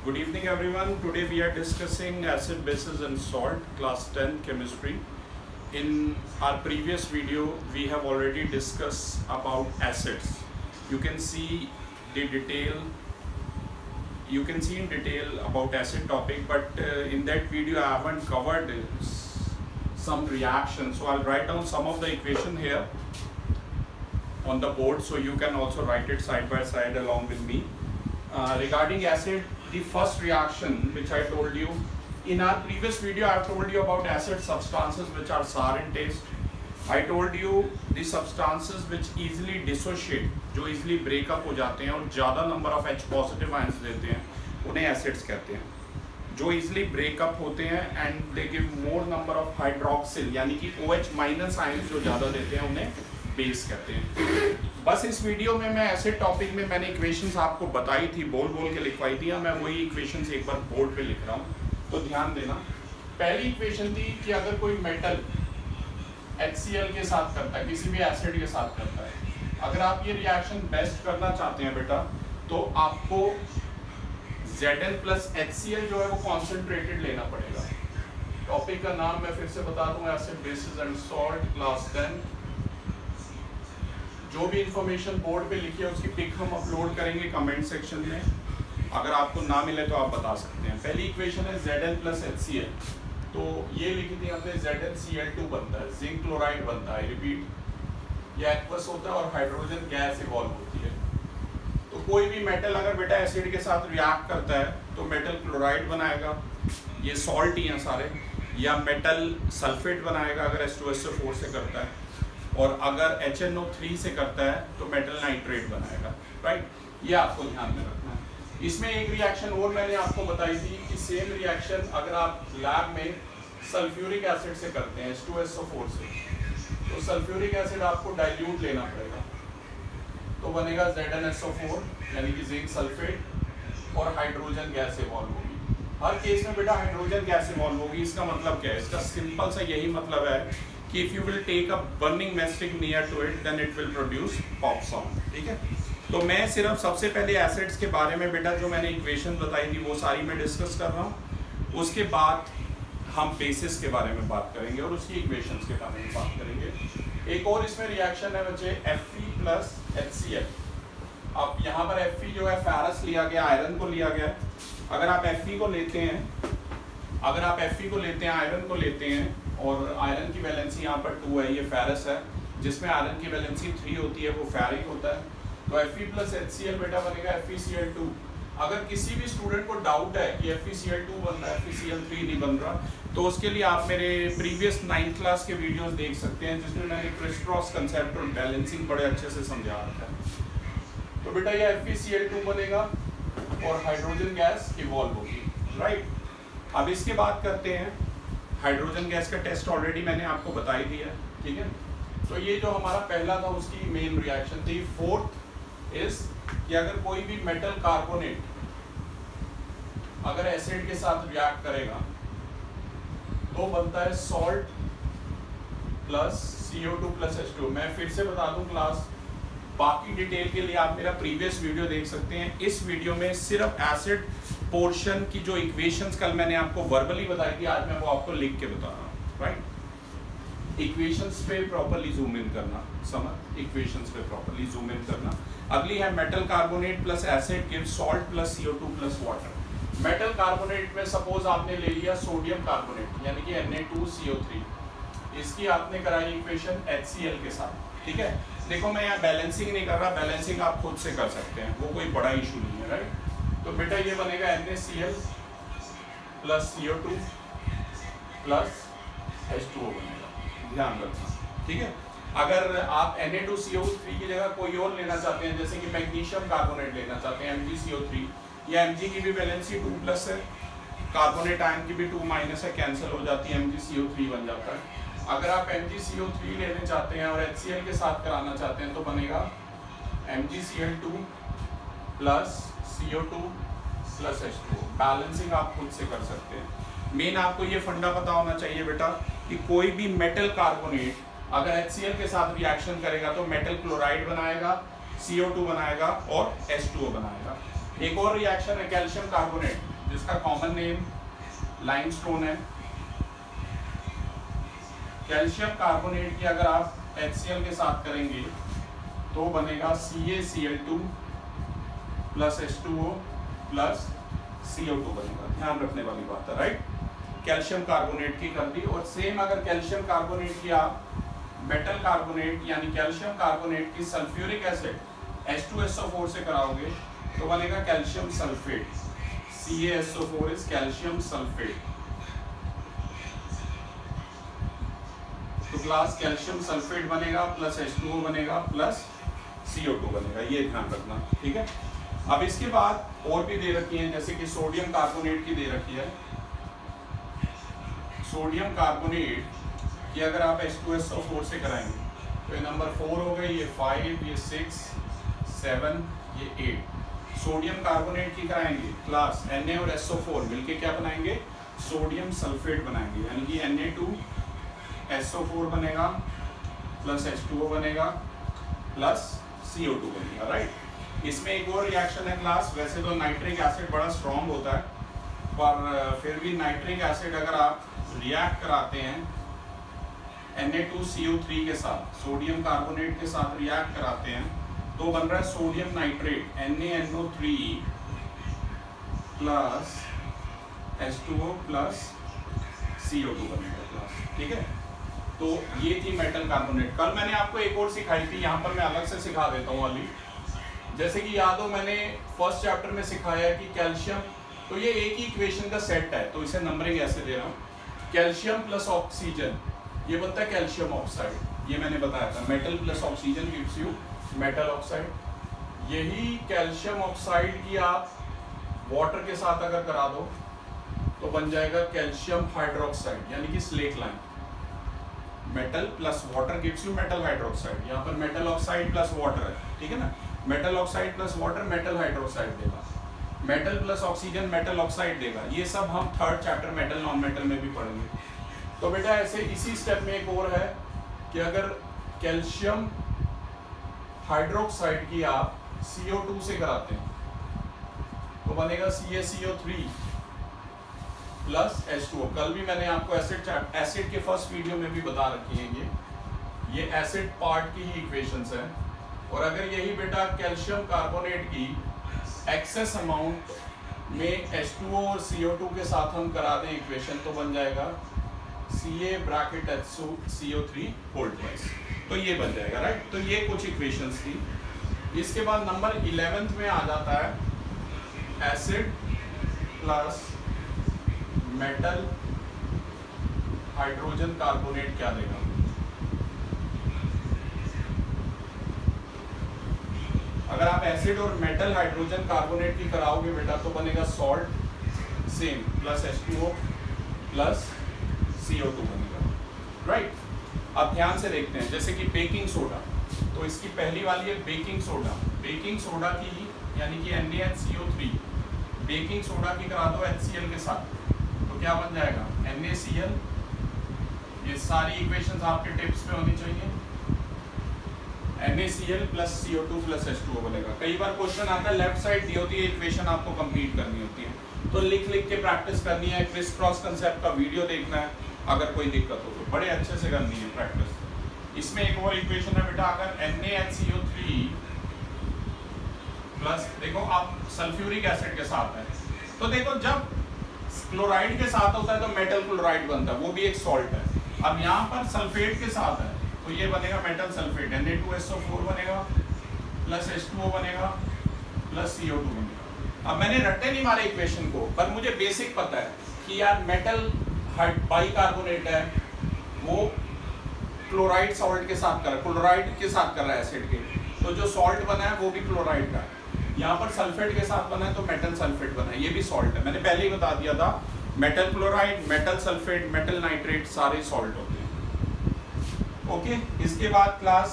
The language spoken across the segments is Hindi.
Good evening everyone. Today we are discussing acid, bases and salt, class 10 chemistry. In our previous video we have already discussed about acids. You can see in detail about acid topic, but in that video I haven't covered some reactions. So I'll write down some of the equation here on the board so you can also write it side by side along with me. Regarding acid, the first reaction which I told you in our previous video, I have told you about acid substances which are sour in taste. I told you the substances which easily dissociate, जो easily break up हो जाते हैं और ज़्यादा number of H positive ions देते हैं, उन्हें acids कहते हैं. जो easily break up होते हैं and they give more number of hydroxyl यानी कि OH minus ions जो ज़्यादा देते हैं उन्हें बेस कहते हैं. बस इस वीडियो में मैं एसिड टॉपिक में मैंने इक्वेशंस आपको बताई थी, बोल के लिखवाई थी. मैं वही इक्वेशंस एक बार बोर्ड पे लिख रहा हूँ, तो ध्यान देना. पहली इक्वेशन थी कि अगर कोई मेटल HCl के साथ करता है, किसी भी एसिड के साथ करता है, अगर आप ये रिएक्शन बेस्ट करना चाहते हैं बेटा, तो आपको Zn प्लस HCl जो है वो कॉन्सेंट्रेटेड लेना पड़ेगा. टॉपिक का नाम मैं फिर से बता दूंगा, acid, basis and salt, class 10. जो भी इंफॉर्मेशन बोर्ड पे लिखी है उसकी पिक हम अपलोड करेंगे कमेंट सेक्शन में. अगर आपको ना मिले तो आप बता सकते हैं. पहली इक्वेशन है Zn प्लस HCl. तो ये लिखी थी हमने, ZnCl2 बनता है, जिंक क्लोराइड बनता है. रिपीट, ये एक्वस होता है और हाइड्रोजन गैस इवॉल्व होती है. तो कोई भी मेटल अगर बेटा एसिड के साथ रिएक्ट करता है तो मेटल क्लोराइड बनाएगा, ये सॉल्ट ही हैं सारे, या मेटल सल्फेट बनाएगा अगर H2SO4 से करता है, और अगर HNO3 से करता है तो मेटल नाइट्रेट बनाएगा. राइट, ये आपको ध्यान में रखना है. इसमें एक रिएक्शन और मैंने आपको बताई थी कि सेम रिएक्शन अगर आप लैब में सल्फ्यूरिक एसिड से करते हैं H2SO4 से, तो सल्फ्यूरिक एसिड आपको डाइल्यूट लेना पड़ेगा, तो बनेगा ZnSO4 यानी कि जिंक सल्फेट, और हाइड्रोजन गैस इवॉल्व होगी. हर केस में बेटा हाइड्रोजन गैस इवॉल्व होगी. इसका मतलब क्या है? इसका सिंपल सा यही मतलब है कि if you will take a burning matchstick near to it, then it will produce pop sound. ठीक है, तो मैं सिर्फ सबसे पहले एसिड्स के बारे में बेटा जो मैंने इक्वेशन बताई थी वो सारी मैं डिस्कस कर रहा हूँ. उसके बाद हम बेसिस के बारे में बात करेंगे और उसकी इक्वेशंस के बारे में बात करेंगे. एक और इसमें रिएक्शन है बच्चे, Fe प्लस HCl. अब यहाँ पर Fe जो है फेरस लिया गया, आयरन को लिया गया. अगर आप Fe को लेते हैं, आयरन को लेते हैं, और आयरन की वैलेंसी यहाँ पर 2 है, ये फेरस है, जिसमें आयरन की वैलेंसी 3 होती है, वो फेरिक होता है. तो Fe प्लस HCl बेटा बनेगा FeCl2. अगर किसी भी स्टूडेंट को डाउट है कि FeCl2 बन रहा है, FeCl3 नहीं बन रहा, तो उसके लिए आप मेरे प्रीवियस 9th क्लास के वीडियोस देख सकते हैं, जिसमें मैंने क्रिस्क्रॉस कंसेप्ट और बैलेंसिंग बड़े अच्छे से समझा रखा है. तो बेटा ये FeCl2 बनेगा और हाइड्रोजन गैस इवॉल्व होगी. राइट, अब इसके बाद करते हैं हाइड्रोजन गैस का टेस्ट, ऑलरेडी मैंने आपको बताई दिया. ठीक है, तो ये जो हमारा पहला था उसकी मेन रिएक्शन थी. फोर्थ इज कि अगर कोई भी मेटल कार्बोनेट अगर एसिड के साथ रिएक्ट करेगा तो बनता है salt plus CO2 plus H2. मैं फिर से बता दूं क्लास, बाकी डिटेल के लिए आप मेरा प्रीवियस वीडियो देख सकते हैं. इस वीडियो में सिर्फ एसिड पोर्शन की जो इक्वेशंस कल मैंने आपको वर्बली बताई थी, आज मैं वो आपको लिख के बता रहा हूँ. राइट, इक्वेशंस पे प्रॉपर्ली जूम इन करना, समझ, इक्वेशंस पे प्रॉपर्ली जूम इन करना. अगली है metal carbonate plus acid gives salt plus CO2 plus water. Metal carbonate में सपोज आपने ले लिया सोडियम कार्बोनेट यानी कि Na2CO3, इसकी आपने कराई इक्वेशन HCl के साथ. ठीक है, देखो मैं यहाँ बैलेंसिंग नहीं कर रहा, बैलेंसिंग आप खुद से कर सकते हैं, वो कोई बड़ा इशू नहीं है. राइट, तो बेटा ये बनेगा NaCl plus CO2 plus H2O बनेगा. ध्यान रखना. ठीक है, अगर आप Na2CO3 की जगह कोई और लेना चाहते हैं, जैसे कि मैग्नीशियम कार्बोनेट लेना चाहते हैं MgCO3, या Mg की भी वैलेंसी 2 प्लस है, कार्बोनेट आयन की भी 2 माइनस है, कैंसिल हो जाती है, MgCO3 बन जाता है. अगर आप MgCO3 लेने चाहते हैं और HCl के साथ कराना चाहते हैं तो बनेगा MgCl2 plus CO2 plus H2O. Balancing आप खुद से कर सकते हैं. मेन आपको ये फंडा पता होना चाहिए बेटा कि कोई भी मेटल कार्बोनेट अगर HCl के साथ रिएक्शन करेगा तो मेटल क्लोराइड बनाएगा, CO2 बनाएगा और H2O बनाएगा. एक और रिएक्शन है कैल्शियम कार्बोनेट. जिसका कॉमन नेम लाइमस्टोन है। कैल्शियम कार्बोनेट की अगर आप HCl के साथ करेंगे तो बनेगा CaCl2 plus H2O plus CO2 बनेगा। ध्यान रखने वाली बात है, राइट। कैल्शियम कार्बोनेट की कर दी। और सेम अगर कैल्शियम कार्बोनेट की आप मेटल कार्बोनेट यानी कैल्शियम कार्बोनेट की सल्फ्यूरिक एसिड H2SO4 से कराओगे तो बनेगा calcium sulphate. CaSO4 is calcium sulphate. तो क्लास कैल्शियम सल्फेट बनेगा प्लस H2O बनेगा प्लस CO2 बनेगा, ये ध्यान रखना, ठीक है। अब इसके बाद और भी दे रखी है, जैसे कि सोडियम कार्बोनेट की दे रखी है। सोडियम कार्बोनेट कि अगर आप H2SO4 से कराएंगे तो ये नंबर 4 हो गई, ये 5, ये 6, 7, ये 8। सोडियम कार्बोनेट की कराएंगे क्लास Na और SO4 मिलके क्या बनाएंगे, सोडियम सल्फेट बनाएंगे, यानी कि Na2SO4 बनेगा प्लस H2O बनेगा प्लस CO2 बनेगा, राइट। इसमें एक और रिएक्शन है क्लास, वैसे तो नाइट्रिक एसिड बड़ा स्ट्रॉन्ग होता है, पर फिर भी नाइट्रिक एसिड अगर आप रिएक्ट कराते हैं Na2CO3 के साथ, सोडियम कार्बोनेट के साथ रिएक्ट कराते हैं तो बन रहा है sodium nitrate NaNO3 plus H2O plus CO2 बनेगा क्लास, ठीक है। तो ये थी मेटल कार्बोनेट। कल मैंने आपको एक और सिखाई थी, यहाँ पर मैं अलग से सिखा देता हूँ वाली। जैसे कि याद हो मैंने फर्स्ट चैप्टर में सिखाया कि कैल्शियम, तो ये एक ही इक्वेशन का सेट है, तो इसे नंबरिंग ऐसे दे रहा हूँ, कैल्शियम प्लस ऑक्सीजन ये बनता है कैल्शियम ऑक्साइड। ये मैंने बताया था, metal plus oxygen gives you metal oxide. यही कैल्शियम ऑक्साइड की आप वाटर के साथ अगर करा दो तो बन जाएगा कैल्शियम हाइड्रोक्साइड, यानी कि slaked lime. Metal plus water gives you metal hydroxide. यहाँ पर मेटल ऑक्साइड प्लस वाटर है, ठीक है ना। Metal oxide plus water metal hydroxide देगा, metal plus oxygen metal oxide देगा। ये सब हम third chapter metal non metal में भी पढ़ेंगे। तो बेटा ऐसे इसी स्टेप में एक और है कि अगर कैल्शियम हाइड्रोक्साइड की आप CO2 से कराते हैं तो बनेगा CaCO3 प्लस H2O। कल भी मैंने आपको एसिड के फर्स्ट वीडियो में भी बता रखी है, ये एसिड पार्ट की ही इक्वेशंस है। और अगर यही बेटा कैल्शियम कार्बोनेट की एक्सेस अमाउंट में H2O और CO2 के साथ हम करा दें इक्वेशन तो बन जाएगा CaHCO3 होल ट्वाइस, तो ये बन जाएगा, राइट। तो ये कुछ इक्वेशंस थी। इसके बाद नंबर 11th में आ जाता है acid plus metal hydrogen carbonate क्या देगा। अगर आप एसिड और मेटल हाइड्रोजन कार्बोनेट की कराओगे बेटा तो बनेगा salt same plus H2O plus CO2 बनेगा, राइट। अब ध्यान से देखते हैं, जैसे कि बेकिंग सोडा, तो इसकी पहली वाली है बेकिंग सोडा। बेकिंग सोडा की यानी कि NaCO3 बेकिंग सोडा की करा दो HCl के साथ तो क्या बन जाएगा NaCl। ये सारी इक्वेशंस आपके टिप्स में होनी चाहिए। NaCl plus CO2 plus H2O बनेगा। कई बार क्वेश्चन आता है लेफ्ट साइड दी होती है, इक्वेशन आपको कंप्लीट करनी होती है, तो लिख लिख के प्रैक्टिस करनी है। क्रिस क्रॉस कंसेप्ट का वीडियो देखना है, अगर कोई दिक्कत हो तो बड़े अच्छे से करनी है प्रैक्टिस। इसमें एक और इक्वेशन है बेटा, अगर NaCO3 प्लस देखो आप सल्फ्यूरिक एसिड के साथ है, तो देखो जब क्लोराइड के साथ होता है तो मेटल क्लोराइड बनता है, वो भी एक सॉल्ट है। अब यहाँ पर सल्फेट के साथ है तो ये बनेगा मेटल सल्फेट, Na2SO4 बनेगा प्लस H2O बनेगा प्लस CO2 बनेगा। अब मैंने रट्टे नहीं मारे इक्वेशन को, पर मुझे बेसिक पता है कि यार मेटल बाइकार्बोनेट है, वो क्लोराइड सॉल्ट के साथ कर रहा है, क्लोराइड के साथ कर रहा है एसिड के, तो जो सॉल्ट बना है वो भी क्लोराइड का है। यहाँ पर सल्फेट के साथ बना है तो मेटल सल्फेट बना है, ये भी सॉल्ट है। मैंने पहले ही बता दिया था, metal chloride, metal sulphate, metal nitrate सारे सॉल्ट होते हैं। ओके, इसके बाद क्लास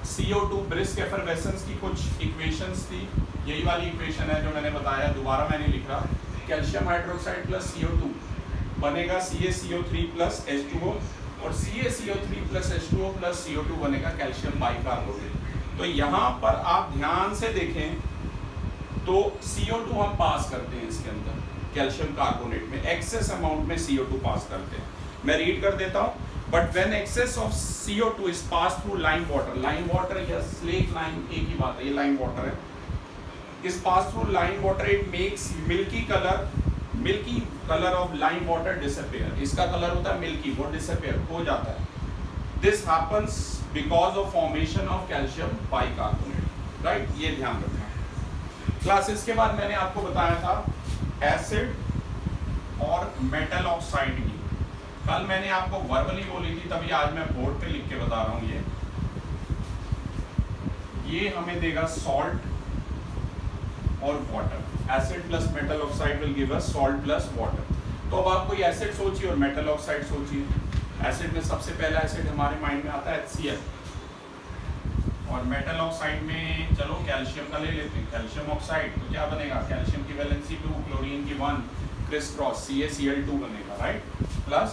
CO2 ब्रिस्क एफरवेसेंस की कुछ इक्वेशंस थी। यही वाली इक्वेशन है जो मैंने बताया, दोबारा मैंने लिखा, कैल्शियम हाइड्रोक्साइड प्लस CO2 बनेगा CaCO3 प्लस H2O, और CaCO3 plus H2O plus CO2 बनेगा कैल्शियम बाइकार्बोनेट। तो यहाँ पर आप ध्यान से देखें तो CO2 हम पास करते हैं इसके अंदर, कैल्शियम कार्बोनेट में एक्सेस अमाउंट में CO2 पास करते हैं। मैं रीड कर देता हूँ, but when excess of CO2 is pass through lime water या स्लेट लाइम, एक ही बात है, ये लाइम वाटर है, is pass through lime water, it makes milky colour of lime water disappear. इसका कलर होता है मिल्की, वो डिसअपियर हो जाता है। This happens because of formation of calcium bicarbonate, right, ये ध्यान रखना। क्लासेस के बाद मैंने आपको बताया था एसिड और मेटल ऑक्साइड की, कल मैंने आपको वर्बली बोली थी, तभी आज मैं बोर्ड पे लिख के बता रहा हूँ। ये हमें देगा सॉल्ट और water, acid plus metal oxide will give us salt plus water. तो अब आप कोई एसिड सोचिए और मेटल ऑक्साइड सोचिए। एसिड में सबसे पहला एसिड हमारे माइंड में आता है HCl, और मेटल ऑक्साइड में चलो कैल्शियम का ले लेते हैं, कैल्शियम ऑक्साइड, तो क्या बनेगा, कैल्शियम की वैलेंसी 2, क्लोरीन की 1, क्रिस क्रॉस CaCl2 बनेगा, राइट, प्लस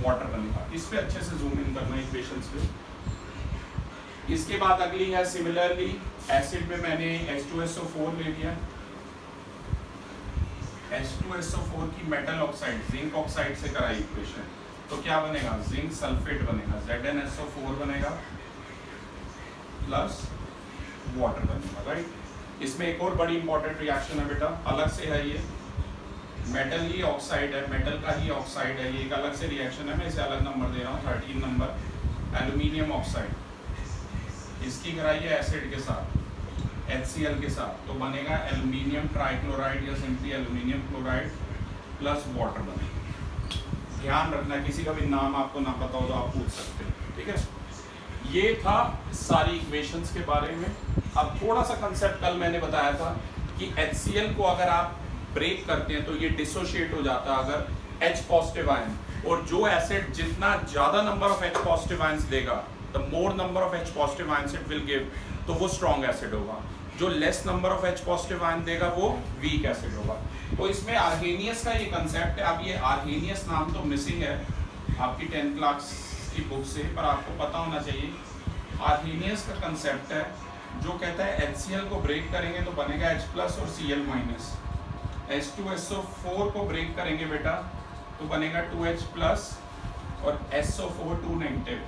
वाटर बनेगा। इस पे अच्छे से जूम इन करना इक्वेशंस पे। इसके बाद अगली है सिमिलरली एसिड में मैंने H2SO4 ले लिया, H2SO4 की मेटल ऑक्साइड जिंक ऑक्साइड से कराई इक्वेशन, तो क्या बनेगा, जिंक सल्फेट बनेगा, ZnSO4 बनेगा प्लस वाटर बनेगा, राइट। इसमें एक और बड़ी इंपॉर्टेंट रिएक्शन है बेटा, अलग से है, ये मेटल ही ऑक्साइड है, मेटल का ही ऑक्साइड है, ये एक अलग से रिएक्शन है, मैं इसे अलग नंबर दे रहा हूँ, 13 नंबर। एल्यूमिनियम ऑक्साइड, इसकी कराइए एसिड के साथ, HCl के साथ, तो बनेगा एल्यूमिनियम ट्राइक्लोराइड या simply aluminium chloride plus water बनेगा। ध्यान रखना, किसी का भी नाम आपको ना पता हो तो आप पूछ सकते हो, ठीक है। ये था सारी इक्वेशंस के बारे में। अब थोड़ा सा कंसेप्ट कल मैंने बताया था कि HCl को अगर आप ब्रेक करते हैं तो ये डिसोशिएट हो जाता है अगर H पॉजिटिव आयन, और जो एसिड जितना ज़्यादा number of H positive ions देगा, the more number of H positive ions it will give, तो वो स्ट्रॉन्ग एसिड होगा। जो less number of H positive ion देगा वो वीक एसिड होगा। तो इसमें आर्हेनियस का ये कंसेप्ट है। अब ये आर्हेनियस नाम तो मिसिंग है आपकी 10th क्लास की बुक से, पर आपको पता होना चाहिए। आर्हेनियस का कंसेप्ट है जो कहता है HCl को ब्रेक करेंगे तो बनेगा H प्लस और Cl माइनस, H2SO4 को ब्रेक करेंगे बेटा तो बनेगा 2H प्लस और SO4 2 नेगेटिव।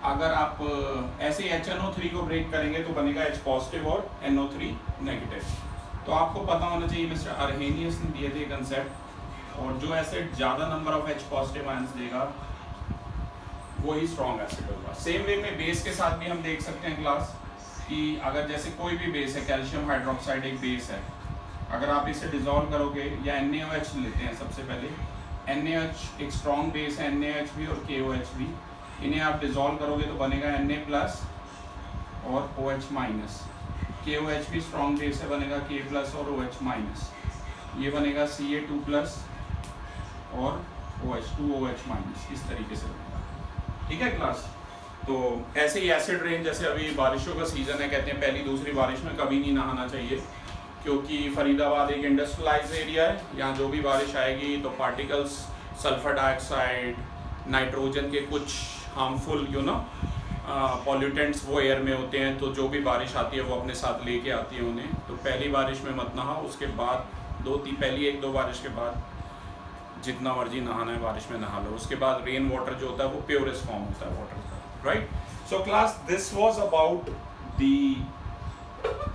अगर आप ऐसे HNO3 को ब्रेक करेंगे तो बनेगा H पॉजिटिव और NO3 नेगेटिव। तो आपको पता होना चाहिए मिस्टर आर्हेनियस ने दिए थे कंसेप्ट, और जो एसिड ज़्यादा number of H positive ions देगा वही स्ट्रॉन्ग एसिड होगा। सेम वे में बेस के साथ भी हम देख सकते हैं क्लास कि अगर जैसे कोई भी बेस है, कैल्शियम हाइड्रोक्साइड एक बेस है, अगर आप इसे डिजोल्व करोगे या NaOH लेते हैं सबसे पहले, NaOH एक स्ट्रॉन्ग बेस है, NaOH भी और KOH भी, इन्हें आप डिजोल्व करोगे तो बनेगा Na प्लस और OH माइनस। KOH भी स्ट्रॉन्ग बेस है, बनेगा K प्लस और OH माइनस। ये बनेगा Ca2 प्लस और OH 2OH माइनस, इस तरीके से बनेगा। ठीक है क्लास। तो ऐसे ही एसिड रेन, जैसे अभी बारिशों का सीज़न है, कहते हैं पहली दूसरी बारिश में कभी नहीं नहाना चाहिए, क्योंकि फरीदाबाद एक इंडस्ट्रियलाइज एरिया है। यहाँ जो भी बारिश आएगी तो पार्टिकल्स, सल्फर डाइऑक्साइड, नाइट्रोजन के कुछ हार्मफुल पॉल्यूटेंट्स वो एयर में होते हैं, तो जो भी बारिश आती है वो अपने साथ लेके आती है उन्हें। तो पहली बारिश में मत नहाओ, उसके बाद पहली 1-2 बारिश के बाद जितना मर्जी नहाना है बारिश में नहा लो। उसके बाद रेन वाटर जो होता है वो प्योरेस्ट फॉर्म होता है वाटर का, right. So class, this was about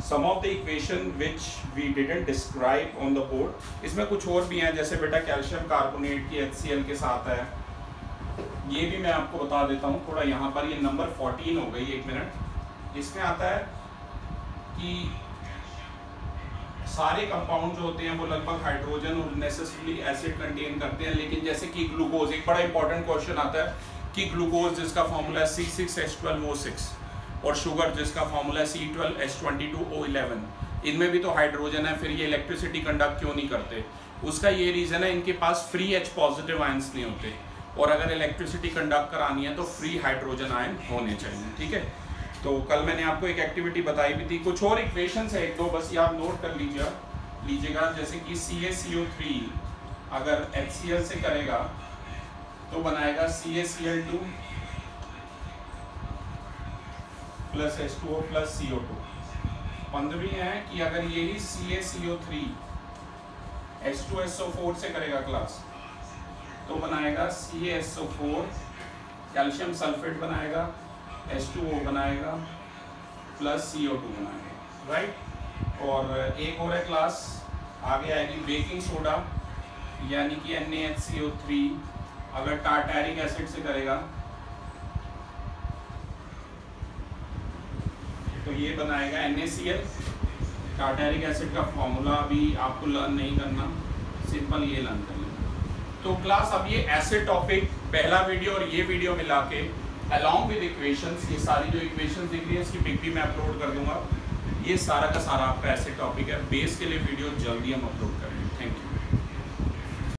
some of the equation which we didn't describe on the board. इसमें कुछ और भी हैं, जैसे बेटा कैल्शियम कार्बोनेट की HCl के साथ है, ये भी मैं आपको बता देता हूँ थोड़ा। यहाँ पर ये नंबर 14 हो गई, 1 मिनट। इसमें आता है कि सारे कंपाउंड जो होते हैं वो लगभग हाइड्रोजन और नेसेसरली एसिड कंटेन करते हैं, लेकिन जैसे कि ग्लूकोज, एक बड़ा इंपॉर्टेंट क्वेश्चन आता है कि ग्लूकोज जिसका फॉर्मूला है C6H12O6 और शुगर जिसका फॉर्मूला है C12H22O11, इनमें भी तो हाइड्रोजन है, फिर ये इलेक्ट्रिसिटी कंडक्ट क्यों नहीं करते? उसका ये रीज़न है, इनके पास फ्री H पॉजिटिव आयंस नहीं होते, और अगर इलेक्ट्रिसिटी कंडक्ट करानी है तो फ्री हाइड्रोजन आयन होने चाहिए। ठीक है, तो कल मैंने आपको एक एक्टिविटी बताई भी थी। कुछ और इक्वेशंस है 1-2, बस ये आप नोट कर लीजिएगा। जैसे कि CaCO3 अगर HCl से करेगा तो बनाएगा CaCl2 plus H2O plus CO2। 15वीं है कि अगर यही CaCO3 H2SO4 से करेगा क्लास तो बनाएगा CaSO4, कैल्शियम सल्फेट बनाएगा, H2O बनाएगा प्लस CO2 बनाएगा, राइट। और एक और है क्लास आगे आएगी बेकिंग सोडा यानी कि NaHCO3 अगर टार्टैरिक एसिड से करेगा तो ये बनाएगा NaCl। टार्टैरिक एसिड का फॉर्मूला अभी आपको लर्न नहीं करना, सिंपल ये लर्न कर लेना। तो क्लास अब ये एसिड टॉपिक पहला वीडियो और ये वीडियो मिला के अलॉन्ग विद इक्वेशंस, ये सारी जो इक्वेशंस दिख रही है इसकी पिक भी मैं अपलोड कर दूंगा। ये सारा का सारा आपका एसिड टॉपिक है। बेस के लिए वीडियो जल्दी हम अपलोड करेंगे।